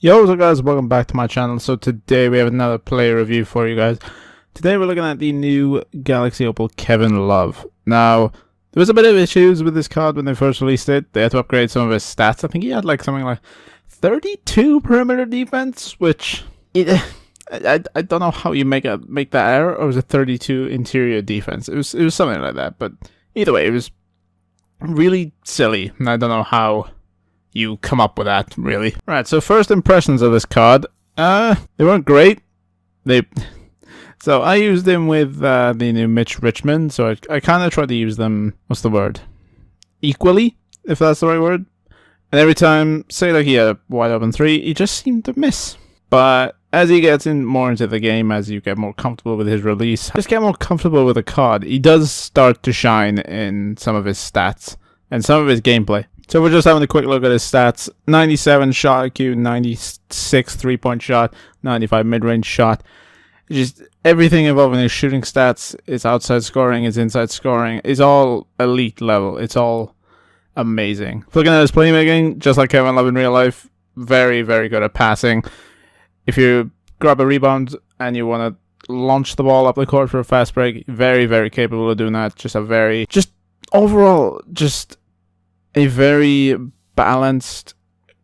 Yo, what's up guys, welcome back to my channel. So today we have another player review for you guys. Today we're looking at the new Galaxy Opal Kevin Love. Now, there was a bit of issues with this card when they first released it. They had to upgrade some of his stats. I think he had like something like 32 perimeter defense, which I don't know how you make that error, or was it 32 interior defense? It was something like that, but either way, it was really silly, and I don't know how you come up with that, really. Right, so first impressions of this card, they weren't great. So I used them with the new Mitch Richmond, so I kind of tried to use them, what's the word? Equally, if that's the right word. And every time, say like he had a wide open 3, he just seemed to miss. But as he gets more into the game, as you get more comfortable with his release, just get more comfortable with the card, he does start to shine in some of his stats and some of his gameplay. So we're just having a quick look at his stats. 97 shot IQ, 96 3-point shot, 95 mid-range shot. Just everything involving his shooting stats, his outside scoring, his inside scoring, is all elite level. It's all amazing. Looking at his playmaking, just like Kevin Love in real life, very, very good at passing. If you grab a rebound and you want to launch the ball up the court for a fast break, very, very capable of doing that. Overall, a very balanced,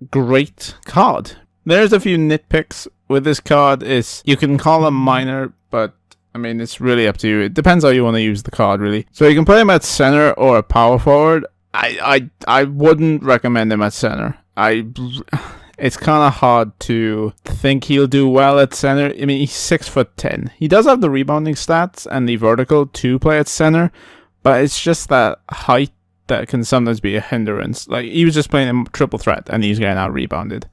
great card. There's a few nitpicks with this card. You can call them minor, but I mean, it's really up to you. It depends how you want to use the card, really. So you can play him at center or a power forward. I wouldn't recommend him at center. It's kind of hard to think he'll do well at center. I mean, he's 6'10". He does have the rebounding stats and the vertical to play at center, but it's just that height that can sometimes be a hindrance. Like, he was just playing a triple threat and he's getting out rebounded.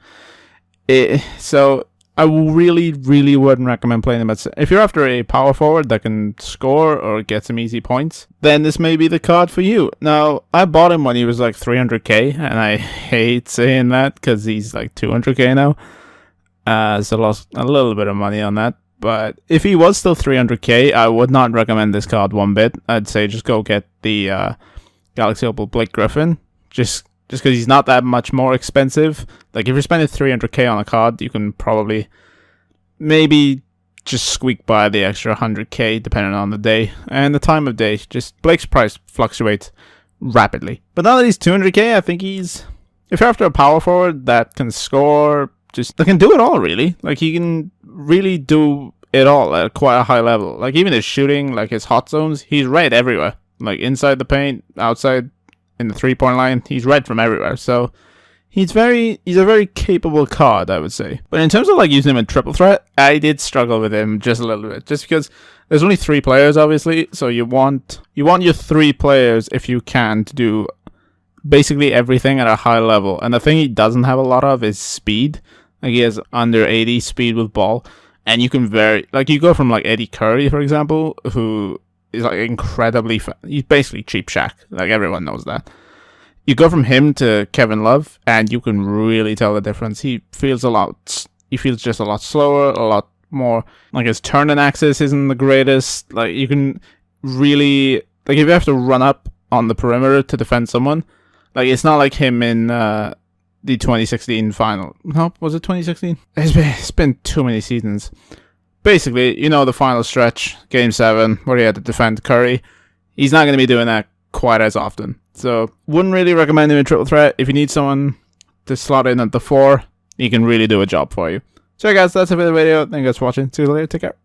So I really, really wouldn't recommend playing him at center. If you're after a power forward that can score or get some easy points, then this may be the card for you. Now, I bought him when he was like 300k, and I hate saying that because he's like 200k now. So lost a little bit of money on that. But if he was still 300k, I would not recommend this card one bit. I'd say just go get the Galaxy Opal Blake Griffin, just because he's not that much more expensive. Like, if you're spending 300k on a card, you can probably maybe just squeak by the extra 100k depending on the day and the time of day. Just Blake's price fluctuates rapidly. But now that he's 200k, I think if you're after a power forward that can score, that can do it all, really. Like, he can really do it all at quite a high level. Like, even his shooting, like his hot zones, he's red everywhere. Like, inside the paint, outside, in the 3-point line, he's red from everywhere. So he's a very capable card, I would say. But in terms of like using him in triple threat, I did struggle with him just a little bit, just because there's only 3 players, obviously. So you want your 3 players, if you can, to do basically everything at a high level. And the thing he doesn't have a lot of is speed. Like, he has under 80 speed with ball, and you can you go from like Eddy Curry, for example, who is like incredibly he's basically cheap Shaq. Like, everyone knows that. You go from him to Kevin Love, and you can really tell the difference. He feels just a lot slower, a lot more like his turning axis isn't the greatest. Like, you can really, like, if you have to run up on the perimeter to defend someone, like, it's not like him in the 2016 final. No, was it 2016? It's been too many seasons. Basically, you know, the final stretch, Game 7, where he had to defend Curry. He's not going to be doing that quite as often. So, wouldn't really recommend him in triple threat. If you need someone to slot in at the 4, he can really do a job for you. So, guys, that's it for the video. Thank you guys for watching. See you later. Take care.